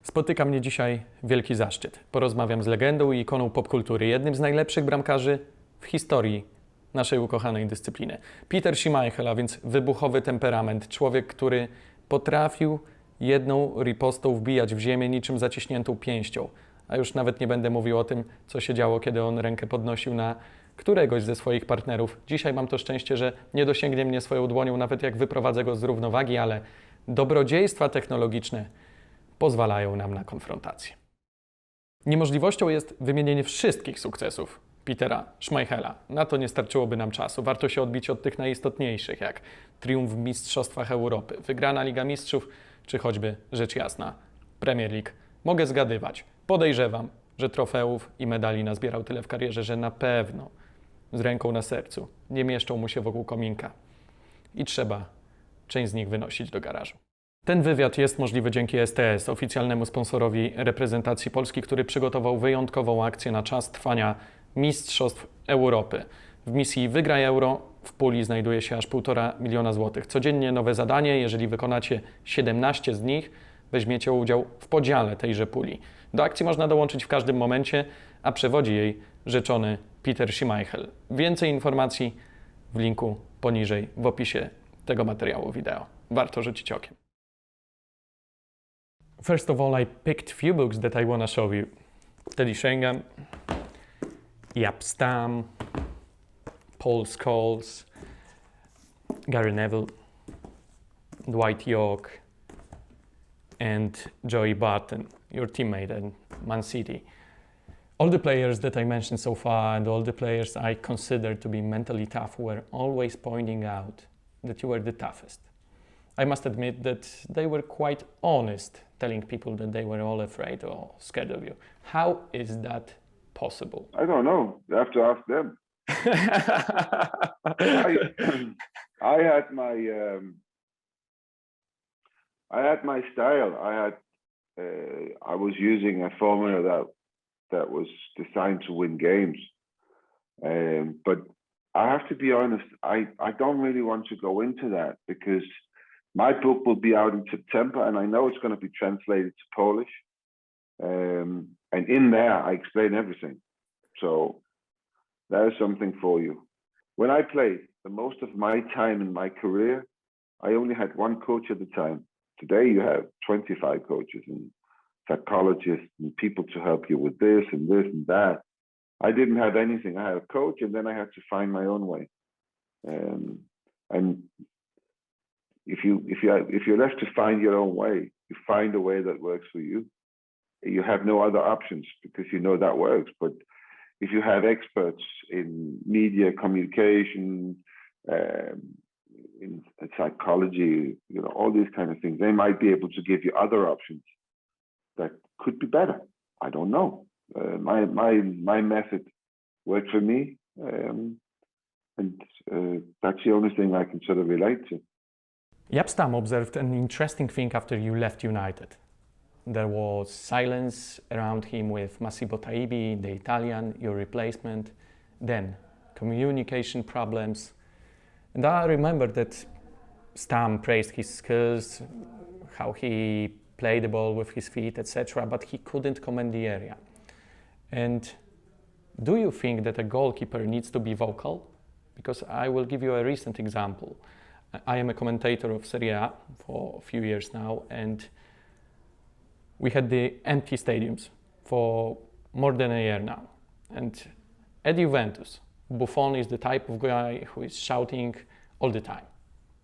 Spotyka mnie dzisiaj wielki zaszczyt. Porozmawiam z legendą i ikoną popkultury, jednym z najlepszych bramkarzy w historii naszej ukochanej dyscypliny. Petera Schmeichela, więc wybuchowy temperament, człowiek, który potrafił jedną ripostą wbijać w ziemię niczym zaciśniętą pięścią. A już nawet nie będę mówił o tym, co się działo, kiedy on rękę podnosił na któregoś ze swoich partnerów. Dzisiaj mam to szczęście, że nie dosięgnie mnie swoją dłonią, nawet jak wyprowadzę go z równowagi, ale dobrodziejstwa technologiczne pozwalają nam na konfrontację. Niemożliwością jest wymienienie wszystkich sukcesów Petera Schmeichela. Na to nie starczyłoby nam czasu. Warto się odbić od tych najistotniejszych, jak triumf w Mistrzostwach Europy, wygrana Liga Mistrzów, czy choćby, rzecz jasna, Premier League. Mogę zgadywać. Podejrzewam, że trofeów i medali nazbierał tyle w karierze, że na pewno z ręką na sercu nie mieszczą mu się wokół kominka. I trzeba część z nich wynosić do garażu. Ten wywiad jest możliwy dzięki STS, oficjalnemu sponsorowi reprezentacji Polski, który przygotował wyjątkową akcję na czas trwania Mistrzostw Europy. W misji Wygraj EURO w puli znajduje się aż 1,5 miliona złotych. Codziennie nowe zadanie, jeżeli wykonacie 17 z nich, weźmiecie udział w podziale tejże puli. Do akcji można dołączyć w każdym momencie, a przewodzi jej rzeczony Petera Schmeichel. Więcej informacji w linku poniżej w opisie tego materiału wideo. Warto rzucić okiem. First of all, I picked few books that I want to show you. Teddy Sheringham, Jaap Stam, Paul Scholes, Gary Neville, Dwight York, and Joey Barton, your teammate at Man City. All the players that I mentioned so far and all the players I consider to be mentally tough were always pointing out that you were the toughest. I must admit that they were quite honest, telling people that they were all afraid or scared of you. How is that possible? I don't know. You have to ask them. I had my style. I was using a formula that was designed to win games. But I have to be honest. I don't really want to go into that because my book will be out in September, and I know it's going to be translated to Polish. And in there, I explain everything. So there's something for you. When I played, the most of my time in my career, I only had one coach at the time. Today, you have 25 coaches and psychologists and people to help you with this and this and that. I didn't have anything. I had a coach, and then I had to find my own way. And if you're left to find your own way, you find a way that works for you. You have no other options because you know that works. But if you have experts in media communication, in psychology, all these kind of things, they might be able to give you other options that could be better. I don't know. My method worked for me, and that's the only thing I can sort of relate to. Jaap Stam observed an interesting thing after you left United. There was silence around him with Massimo Taibi, the Italian, your replacement, then communication problems. And I remember that Stam praised his skills, how he played the ball with his feet, etc., but he couldn't command the area. And do you think that a goalkeeper needs to be vocal? Because I will give you a recent example. I am a commentator of Serie A for a few years now, and we had the empty stadiums for more than a year now. And at Juventus, Buffon is the type of guy who is shouting all the time.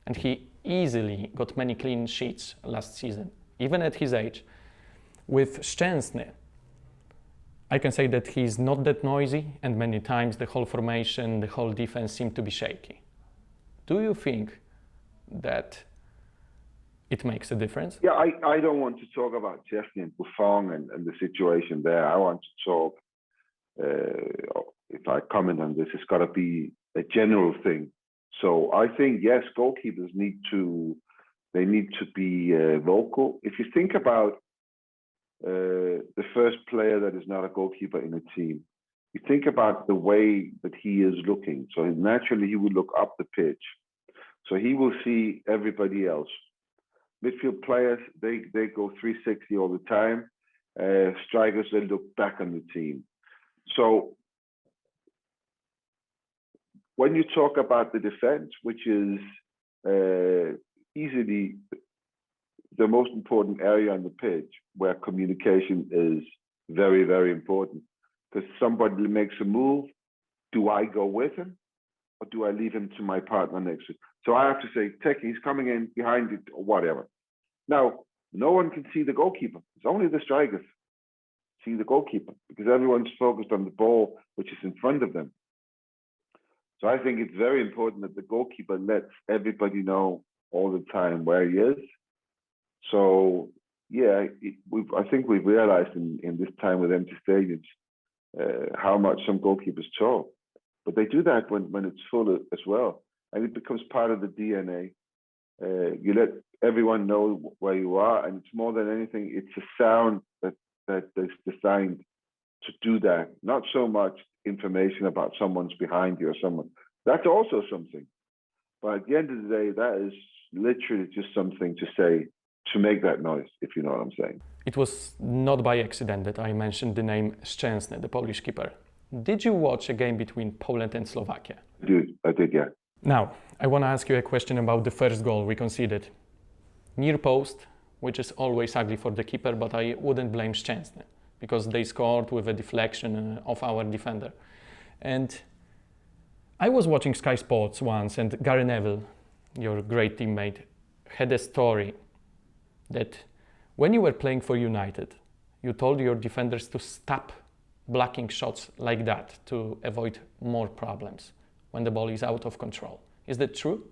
And he easily got many clean sheets last season, even at his age. With Szczęsny, I can say that he's not that noisy, and many times the whole formation, the whole defense seemed to be shaky. Do you think that it makes a difference? Yeah, I don't want to talk about Szczęsny and Buffon and the situation there. I want to talk, if I comment on this, it's got to be a general thing. So I think, yes, goalkeepers need to be vocal. If you think about the first player that is not a goalkeeper in a team, you think about the way that he is looking. So naturally, he would look up the pitch. So he will see everybody else. midfield players, they go 360 all the time. Strikers, they look back on the team. So when you talk about the defense, which is easily the most important area on the pitch, where communication is very, very important, because somebody makes a move, do I go with him or do I leave him to my partner next to him? So I have to say, he's coming in behind it or whatever. Now, no one can see the goalkeeper. It's only the strikers see the goalkeeper because everyone's focused on the ball, which is in front of them. So I think it's very important that the goalkeeper lets everybody know all the time where he is. So yeah, I think we've realized in this time with empty stadiums how much some goalkeepers talk, but they do that when it's full as well, and it becomes part of the DNA. You let everyone know where you are, and it's more than anything, it's a sound that is designed to do that. Not so much information about someone's behind you or someone. That's also something, but at the end of the day, that is literally just something to say to make that noise, if you know what I'm saying. It was not by accident that I mentioned the name Szczęsny, the Polish keeper. Did you watch a game between Poland and Slovakia? I did, yeah. Now, I want to ask you a question about the first goal we conceded. Near post, which is always ugly for the keeper, but I wouldn't blame Szczęsny because they scored with a deflection of our defender. And I was watching Sky Sports once, and Gary Neville, your great teammate, had a story that when you were playing for United, you told your defenders to stop blocking shots like that to avoid more problems when the ball is out of control. Is that true?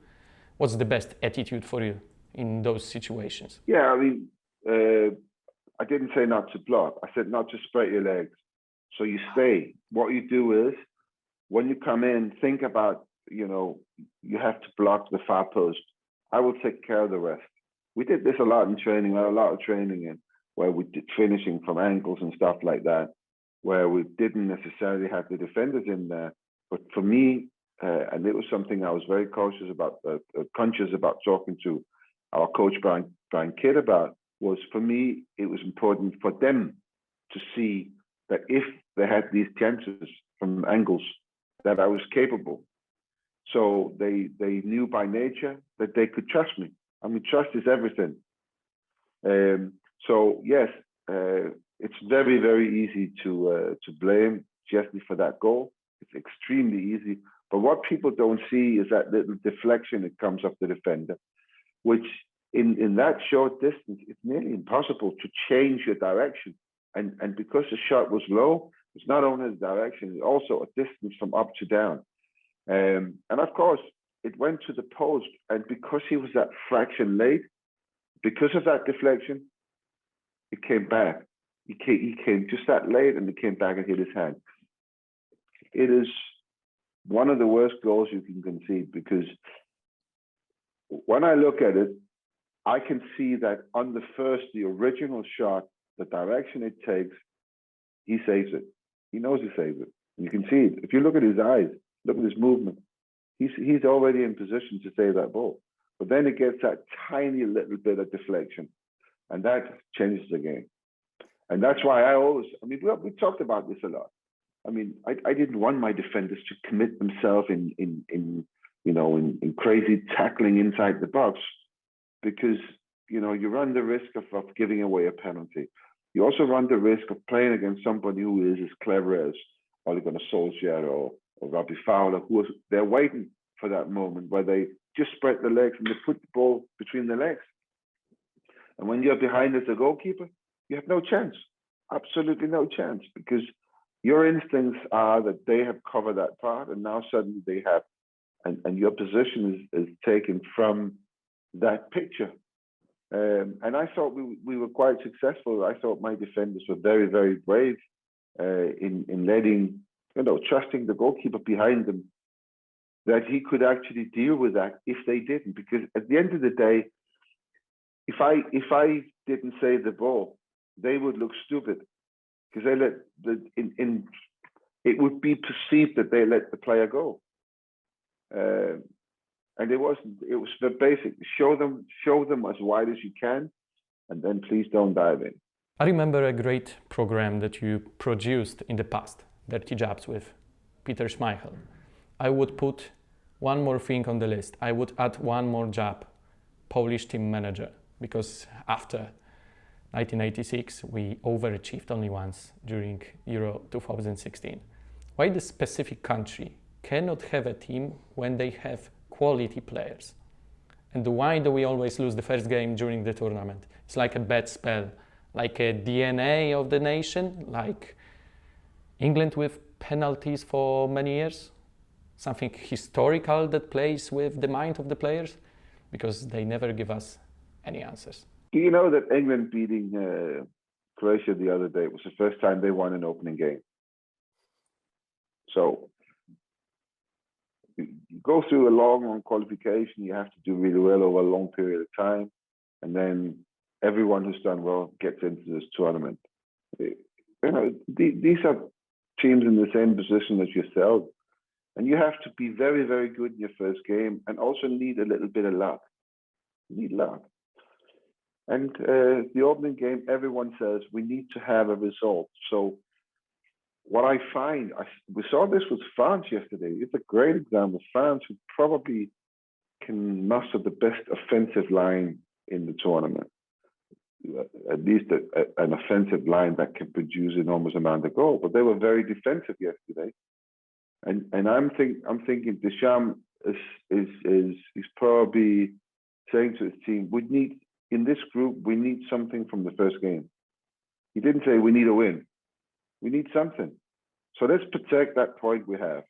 What's the best attitude for you in those situations? Yeah, I mean, I didn't say not to block. I said not to spread your legs. So you stay. What you do is, when you come in, think about, you have to block the far post. I will take care of the rest. We did this a lot in training. We had a lot of training in where we did finishing from angles and stuff like that, where we didn't necessarily have the defenders in there. But for me, and it was something I was very conscious about talking to our coach Brian Kidd about, was for me, it was important for them to see that if they had these chances from angles, that I was capable. So they knew by nature that they could trust me. I mean, trust is everything. So yes, it's very, very easy to blame Szczęsny for that goal. It's extremely easy. But what people don't see is that little deflection that comes off the defender, which in that short distance, it's nearly impossible to change your direction. And because the shot was low, it's not only the direction, it's also a distance from up to down. And of course, it went to the post, and because he was that fraction late, because of that deflection, it came back. He came just that late, and it came back and hit his hand. It is one of the worst goals you can concede, because when I look at it, I can see that on the original shot, the direction it takes, he saves it. He knows he saves it. You can see it. If you look at his eyes, look at his movement, he's already in position to save that ball. But then it gets that tiny little bit of deflection, and that changes the game. And that's why we talked about this a lot. I mean, I didn't want my defenders to commit themselves in crazy tackling inside the box, because you run the risk of giving away a penalty. You also run the risk of playing against somebody who is as clever as Ole Gunnar Solskjaer or Robbie Fowler, they're waiting for that moment where they just spread the legs and they put the ball between the legs. And when you're behind as a goalkeeper, you have no chance, absolutely no chance, because your instincts are that they have covered that part, and now suddenly they have, and your position is taken from that picture. And I thought we were quite successful. I thought my defenders were very, very brave in letting, trusting the goalkeeper behind them, that he could actually deal with that if they didn't. Because at the end of the day, if I didn't save the ball, they would look stupid, because it would be perceived that they let the player go. And it wasn't. It was the basic: show them as wide as you can, and then please don't dive in. I remember a great program that you produced in the past, Dirty Jobs with Petera Schmeichela. I would put one more thing on the list. I would add one more job, Polish team manager, because after 1986 we overachieved only once during Euro 2016. Why the specific country cannot have a team when they have quality players? And why do we always lose the first game during the tournament? It's like a bad spell, like a DNA of the nation, like England with penalties for many years, something historical that plays with the mind of the players, because they never give us any answers. Do you know that England beating Croatia the other day was the first time they won an opening game? So you go through a long qualification, you have to do really well over a long period of time, and then everyone who's done well gets into this tournament. You know, these are teams in the same position as yourself, and you have to be very, very good in your first game, and also need a little bit of luck. You need luck. And the opening game, everyone says we need to have a result. So what I find, we saw this with France yesterday. It's a great example. France, who probably can muster the best offensive line in the tournament, at least an offensive line that can produce enormous amount of goal. But they were very defensive yesterday, and I'm thinking Deschamps is probably saying to his team, in this group we need something from the first game. He didn't say we need a win. We need something. So let's protect that point we have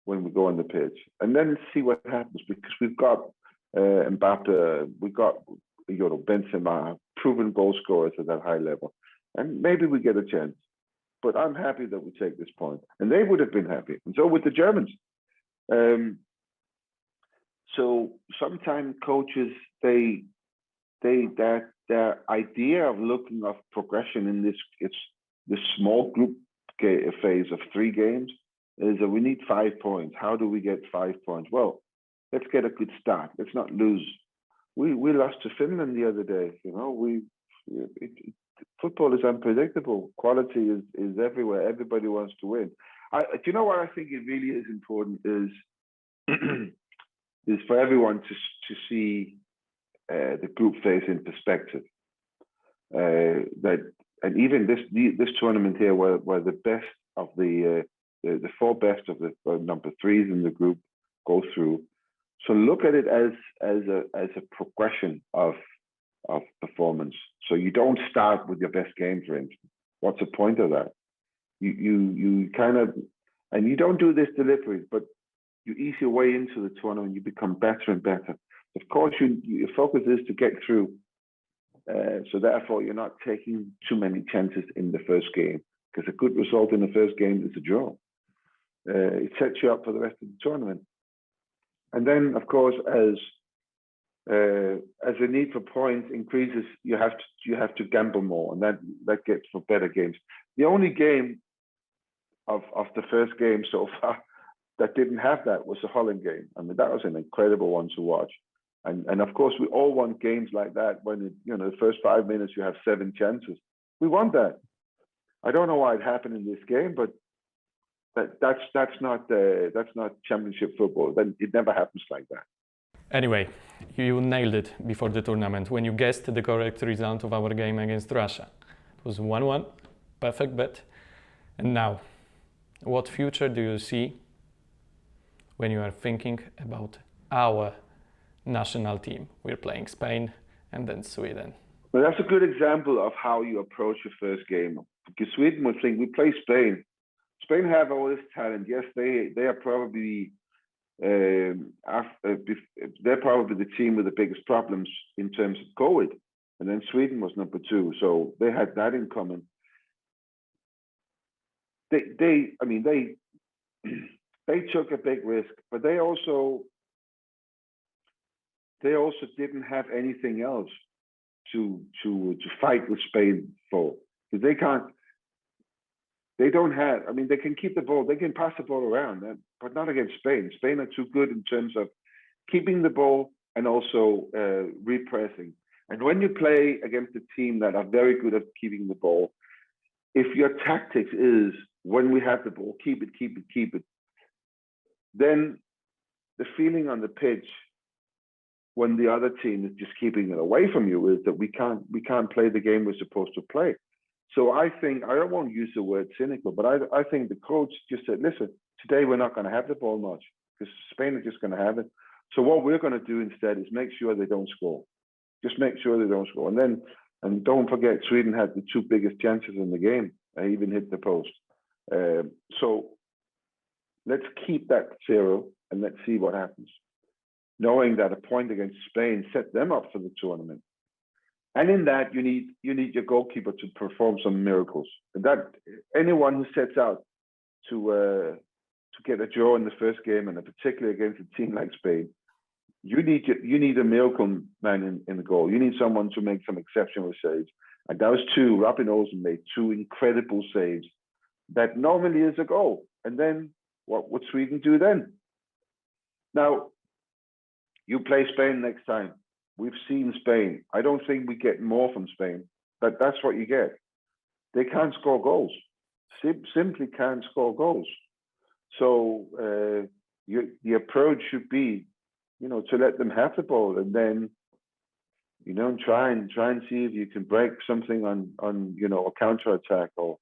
when we go on the pitch, and then see what happens, because we've got Mbappe, we've got Benzema, proven goal scorers at that high level, and maybe we get a chance. But I'm happy that we take this point, and they would have been happy, and so would the Germans. So sometimes coaches, their idea of looking of progression in this small group phase of 3 games is that we need 5 points. How do we get 5 points? Well, let's get a good start. Let's not lose. We lost to Finland the other day. You know, football is unpredictable. Quality is everywhere. Everybody wants to win. Do you know what I think it really is important is is for everyone to see the group phase in perspective. And even this tournament here, where the best of the 4 best of the number 3s in the group go through. So look at it as a progression of performance. So you don't start with your best game, for instance. What's the point of that? You kind of, and you don't do this deliberately, but you ease your way into the tournament. You become better and better. Of course, your focus is to get through. So therefore, you're not taking too many chances in the first game, because a good result in the first game is a draw. It sets you up for the rest of the tournament. And then, of course, as the need for points increases, you have to gamble more, and that gets for better games. The only game of the first game so far that didn't have that was the Holland game. I mean, that was an incredible one to watch. And of course, we all want games like that when the first 5 minutes you have 7 chances. We want that. I don't know why it happened in this game, but that's not championship football. Then it never happens like that. Anyway, you nailed it before the tournament when you guessed the correct result of our game against Russia. It was 1-1, perfect bet. And now, what future do you see when you are thinking about our national team? We're playing Spain and then Sweden. Well, that's a good example of how you approach your first game. Because Sweden would think, we play Spain. Spain have all this talent. Yes, they are probably they're probably the team with the biggest problems in terms of COVID. And then Sweden was number 2, so they had that in common. They took a big risk, but they also didn't have anything else to fight with Spain for, because they can keep the ball, they can pass the ball around, but not against Spain. Spain are too good in terms of keeping the ball and also repressing. And when you play against a team that are very good at keeping the ball, if your tactics is when we have the ball, keep it, then the feeling on the pitch when the other team is just keeping it away from you is that we can't play the game we're supposed to play. So I think, I don't want to use the word cynical, but I think the coach just said, listen, today we're not going to have the ball much because Spain are just going to have it. So what we're going to do instead is make sure they don't score. Just make sure they don't score. And don't forget, Sweden had the two biggest chances in the game. They even hit the post. So let's keep that 0 and let's see what happens. Knowing that a point against Spain set them up for the tournament. And in that, you need your goalkeeper to perform some miracles. And that anyone who sets out to get a draw in the first game, and particularly against a team like Spain, you need a miracle man in the goal. You need someone to make some exceptional saves. And those two, Robin Olsen made 2 incredible saves. That normally is a goal. And then what would Sweden do then? Now, you play Spain next time. We've seen Spain. I don't think we get more from Spain, but that's what you get. They can't score goals. Simply can't score goals. So the approach should be, to let them have the ball and then, try and see if you can break something on a counter attack or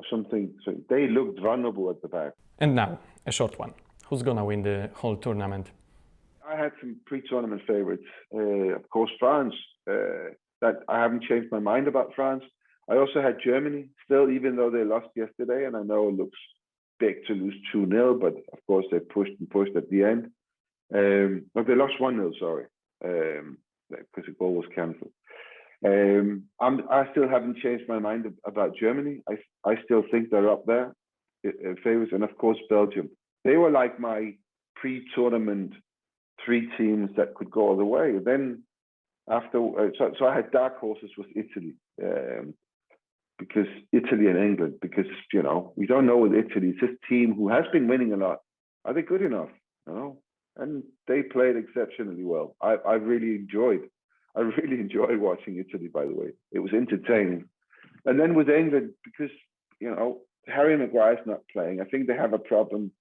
something. So they looked vulnerable at the back. And now, a short one. Who's gonna win the whole tournament? I had some pre-tournament favorites. Of course, France. That I haven't changed my mind about France. I also had Germany still, even though they lost yesterday. And I know it looks big to lose 2-0, but of course they pushed at the end. But they lost 1-0, sorry, because the goal was cancelled. I still haven't changed my mind about Germany. I still think they're up there, favorites, and of course Belgium. They were like my pre-tournament 3 teams that could go all the way. Then after, so I had dark horses with Italy, because Italy and England, because we don't know with Italy. It's this team who has been winning a lot. Are they good enough? And they played exceptionally well. I really enjoyed watching Italy, by the way. It was entertaining. And then with England, because, Harry Maguire's not playing. I think they have a problem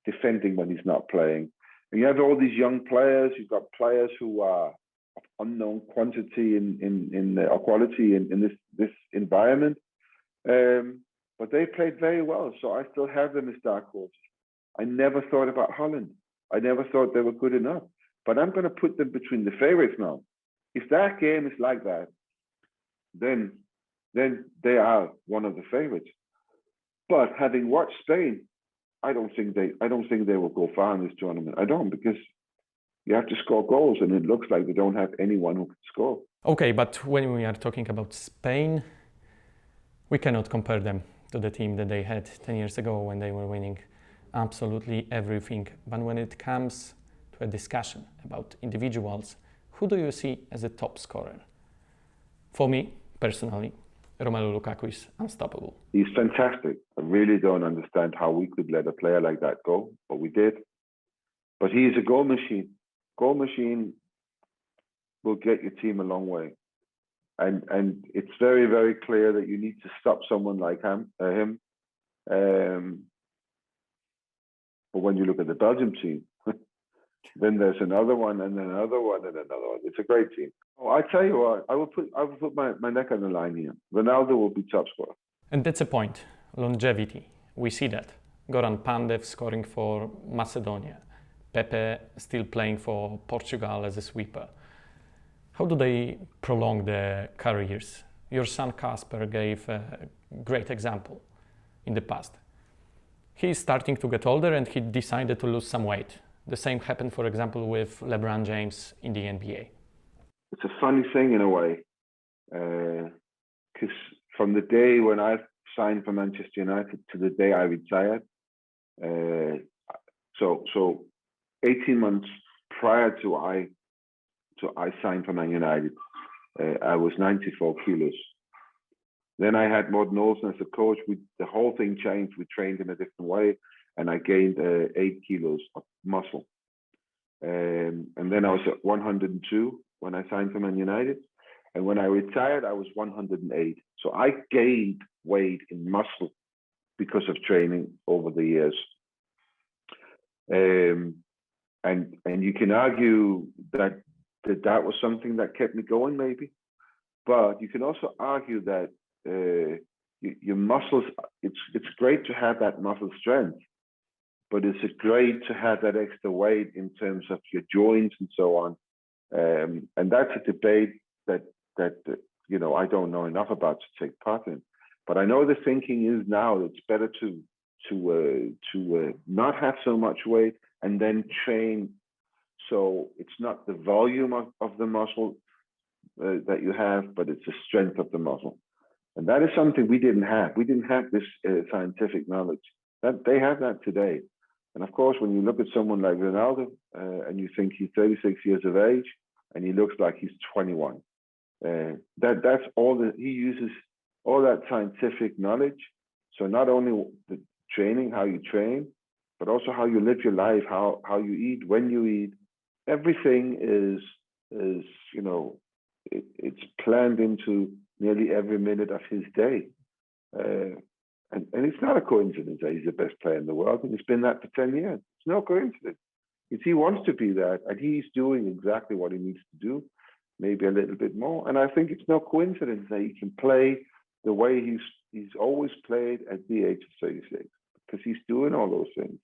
defending when he's not playing. And you have all these young players. You've got players who are of unknown quantity or quality in this environment. But they played very well. So I still have them as dark horses. I never thought about Holland. I never thought they were good enough. But I'm going to put them between the favorites now. If that game is like that, then they are one of the favorites. But having watched Spain, I don't think they will go far in this tournament. I don't, because you have to score goals, and it looks like they don't have anyone who can score. Okay, but when we are talking about Spain, we cannot compare them to the team that they had 10 years ago when they were winning absolutely everything. But when it comes to a discussion about individuals, who do you see as a top scorer? For me, personally, Romelu Lukaku is unstoppable. He's fantastic. I really don't understand how we could let a player like that go, but we did. But he is a goal machine. Goal machine will get your team a long way. And it's very, very clear that you need to stop someone like him. But when you look at the Belgium team, then there's another one and another one and another one. It's a great team. Oh, I tell you what, I will put my neck on the line here. Ronaldo will be top scorer. And that's a point. Longevity. We see that. Goran Pandev scoring for Macedonia. Pepe still playing for Portugal as a sweeper. How do they prolong their careers? Your son Kasper gave a great example in the past. He is starting to get older and he decided to lose some weight. The same happened, for example, with LeBron James in the NBA. It's a funny thing in a way, because from the day when I signed for Manchester United to the day I retired, so 18 months prior to I signed for Man United, I was 94 kilos. Then I had Morten Olsen as a coach. The whole thing changed. We trained in a different way, and I gained 8 kilos of muscle. And then I was at 102 when I signed for Man United. And when I retired, I was 108. So I gained weight in muscle because of training over the years. And you can argue that was something that kept me going, maybe. But you can also argue that your muscles, it's great to have that muscle strength, but it's great to have that extra weight in terms of your joints and so on. And that's a debate that I don't know enough about to take part in. But I know the thinking is now that it's better to not have so much weight and then train. So it's not the volume of the muscle that you have, but it's the strength of the muscle. And that is something we didn't have. We didn't have this scientific knowledge. That they have that today. And of course, when you look at someone like Ronaldo and you think he's 36 years of age and he looks like he's 21, that's all that he uses, all that scientific knowledge. So not only the training, how you train, but also how you live your life, how you eat, when you eat. Everything is it's planned into nearly every minute of his day. And it's not a coincidence that he's the best player in the world, and he's been that for 10 years. It's no coincidence. It's he wants to be that, and he's doing exactly what he needs to do, maybe a little bit more. And I think it's no coincidence that he can play the way he's always played at the age of 36, because he's doing all those things.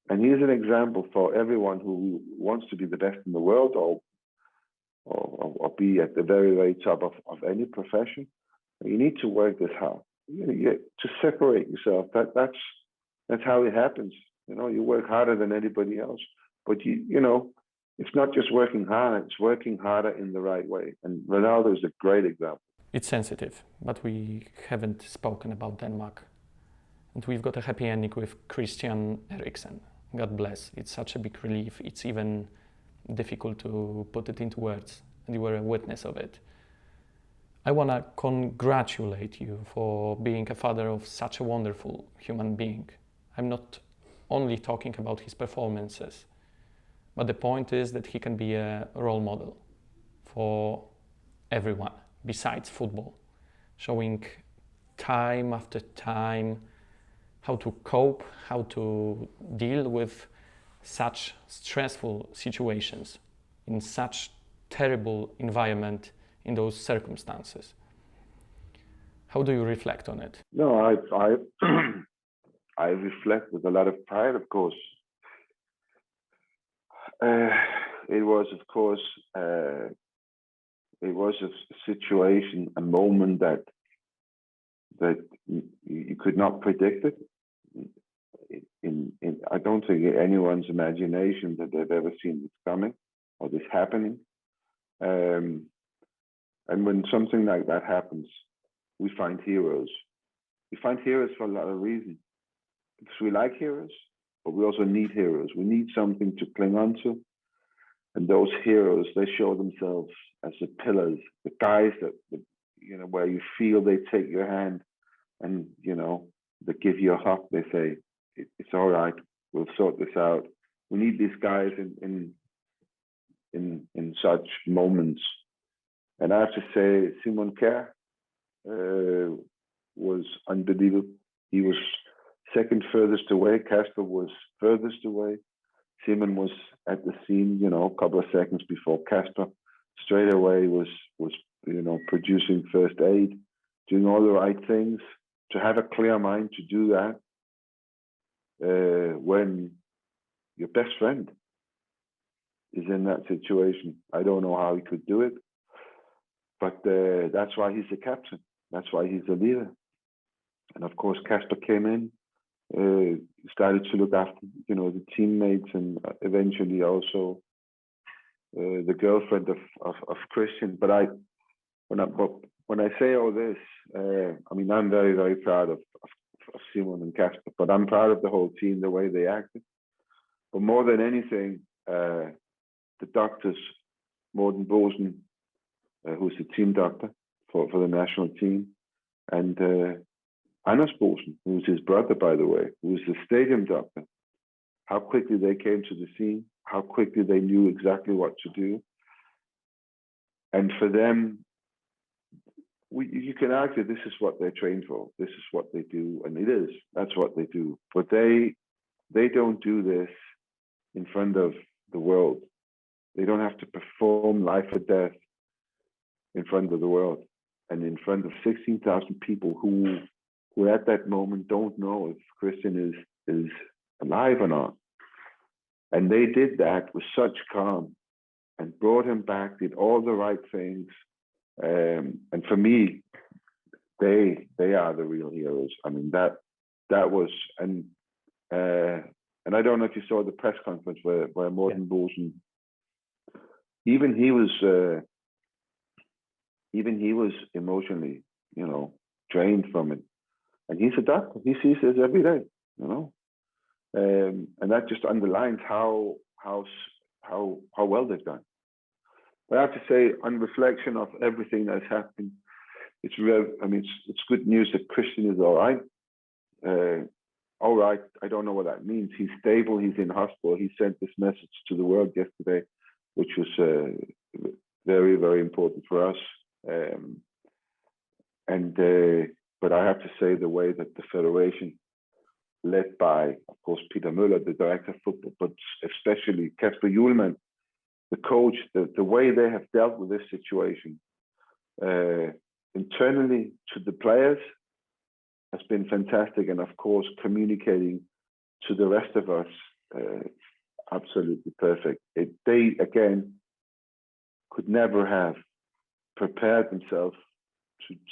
And he's an example for everyone who wants to be the best in the world or be at the very, very top of any profession. You need to work this hard. To separate yourself. That's how it happens. You work harder than anybody else. But it's not just working hard, it's working harder in the right way. And Ronaldo is a great example. It's sensitive, but we haven't spoken about Denmark. And we've got a happy ending with Christian Eriksen. God bless. It's such a big relief. It's even difficult to put it into words. And you were a witness of it. I want to congratulate you for being a father of such a wonderful human being. I'm not only talking about his performances, but the point is that he can be a role model for everyone besides football, showing time after time how to cope, how to deal with such stressful situations in such terrible environment, in those circumstances. How do you reflect on it? No, I reflect with a lot of pride, of course. It was a situation, a moment that you could not predict it. I don't think anyone's imagination that they've ever seen this coming or this happening. And when something like that happens, we find heroes. We find heroes for a lot of reasons. Because we like heroes, but we also need heroes. We need something to cling on to. And those heroes, they show themselves as the pillars, the guys that where you feel they take your hand and, they give you a hug. They say, it's all right, we'll sort this out. We need these guys in such moments. And I have to say, Simon Kjær was unbelievable. He was second furthest away. Kasper was furthest away. Simon was at the scene, a couple of seconds before Kasper. Straight away was producing first aid, doing all the right things. To have a clear mind to do that when your best friend is in that situation. I don't know how he could do it, but that's why he's the captain. That's why he's the leader. And of course, Kasper came in, started to look after, the teammates, and eventually also the girlfriend of Christian. But when I say all this, I'm very, very proud of Simon and Kasper, but I'm proud of the whole team, the way they acted. But more than anything, the doctors, Morten Bosen, who's the team doctor for the national team, and Anders Bosen, who's his brother, by the way, who's the stadium doctor, how quickly they came to the scene, how quickly they knew exactly what to do. And for them, you can argue this is what they're trained for. This is what they do, and it is. That's what they do. But they don't do this in front of the world. They don't have to perform life or death in front of the world and in front of 16,000 people who at that moment don't know if Christian is alive or not. And they did that with such calm and brought him back, did all the right things. And for me, they are the real heroes. I mean, that was, and I don't know if you saw the press conference where Morten Boesen, even he was emotionally, drained from it. And he's a doctor. He sees this every day, and that just underlines how well they've done. But I have to say, on reflection of everything that's happened, it's good news that Christian is all right. All right, I don't know what that means. He's stable. He's in hospital. He sent this message to the world yesterday, which was very, very important for us. But I have to say, the way that the federation, led by, of course, Peter Møller, the director of football, but especially Kasper Hjulmand, the coach, the way they have dealt with this situation internally to the players has been fantastic. And of course, communicating to the rest of us, absolutely perfect. They, again, could never have prepared themselves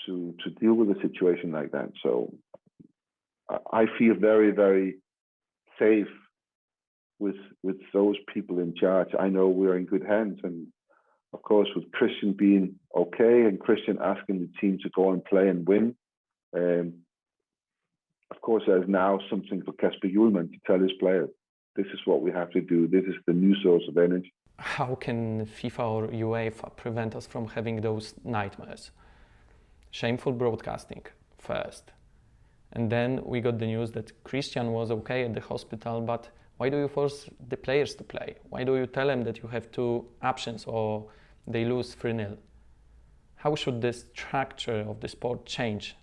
to deal with a situation like that. So I feel very, very safe with those people in charge. I know we're in good hands, and of course, with Christian being okay and Christian asking the team to go and play and win, of course, there's now something for Kasper Hjulmand to tell his players. This is what we have to do. This is the new source of energy. How can FIFA or UEFA prevent us from having those nightmares? Shameful broadcasting first. And then we got the news that Christian was okay at the hospital, but why do you force the players to play? Why do you tell them that you have 2 options or they lose 3-0? How should the structure of the sport change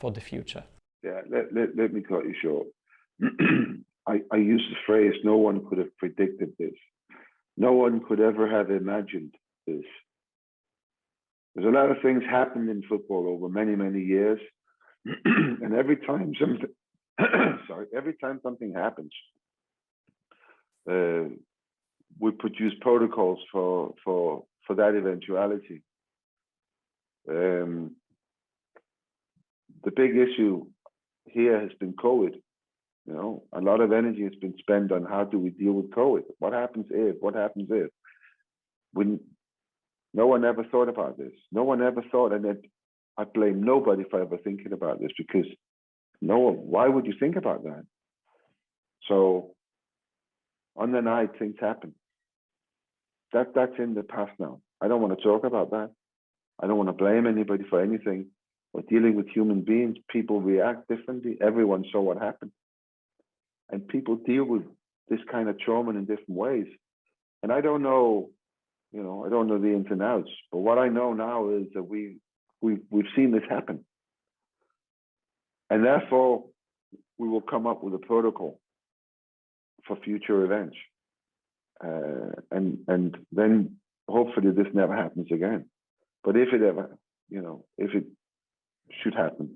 for the future? Yeah, let me cut you short. I use the phrase, no one could have predicted this. No one could ever have imagined this. There's a lot of things happened in football over many, many years. And every time something happens, we produce protocols for that eventuality. The big issue here has been COVID. A lot of energy has been spent on how do we deal with COVID? What happens if? What happens if? No one ever thought about this. No one ever thought, and I blame nobody for ever thinking about this, because why would you think about that? So on the night, things happen. That's in the past now. I don't want to talk about that. I don't want to blame anybody for anything. We're dealing with human beings. People react differently. Everyone saw what happened. And people deal with this kind of trauma in different ways. And I don't know, I don't know the ins and outs, but what I know now is that we've seen this happen. And therefore, we will come up with a protocol for future events. And then hopefully this never happens again. But if it ever, if it should happen,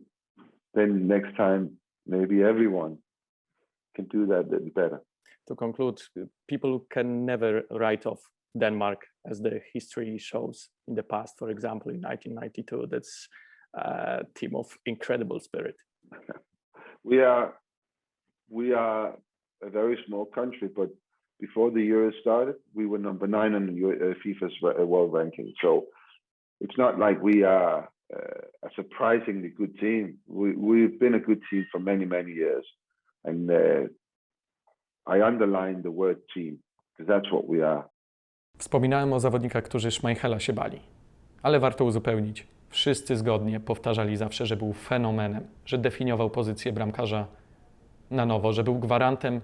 then next time, maybe everyone can do that a little better. To conclude, people can never write off Denmark, as the history shows in the past. For example, in 1992, that's a team of incredible spirit. We are a very small country, but before the Euro started, we were number 9 on FIFA's world ranking. So it's not like we are a surprisingly good team. We've been a good team for many, many years. And I underline the word team, because that's what we are. Wspominałem o zawodnikach, którzy Schmeichela się bali. Ale warto uzupełnić. Wszyscy zgodnie powtarzali zawsze, że był fenomenem, że definiował pozycję bramkarza na nowo, że był gwarantem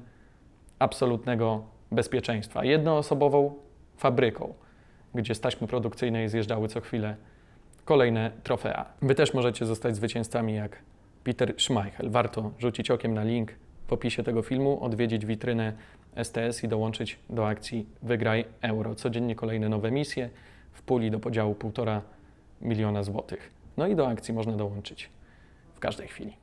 absolutnego bezpieczeństwa. Jednoosobową fabryką, gdzie z taśmy produkcyjnej zjeżdżały co chwilę kolejne trofea. Wy też możecie zostać zwycięzcami jak Petera Schmeichel. Warto rzucić okiem na link w opisie tego filmu, odwiedzić witrynę STS i dołączyć do akcji Wygraj EURO. Codziennie kolejne nowe misje w puli do podziału 1,5 miliona złotych. No i do akcji można dołączyć w każdej chwili.